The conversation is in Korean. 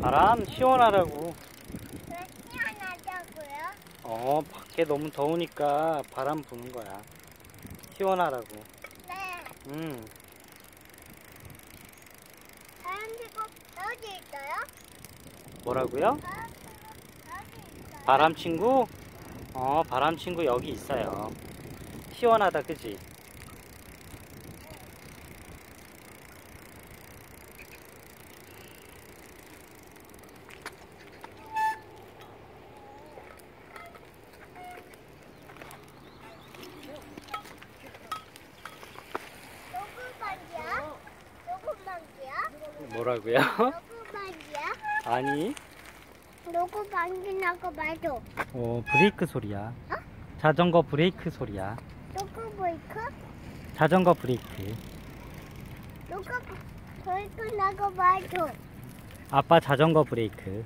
바람 시원하라고. 왜 시원하다고요? 밖에 너무 더우니까 바람 부는 거야. 시원하라고. 네. 바람치고 어디 있어요? 뭐라고요? 어디 있어요? 바람친구? 바람친구 여기 있어요. 시원하다, 그지? 녹음방이야? 녹음방이야? 뭐라고요? 녹음방이야? 아니, 녹음방이라고 말도. 브레이크 소리야. 자전거 브레이크 소리야. 녹음브레이크? 자전거 브레이크. 녹음브레이크라고 말도. 아빠 자전거 브레이크.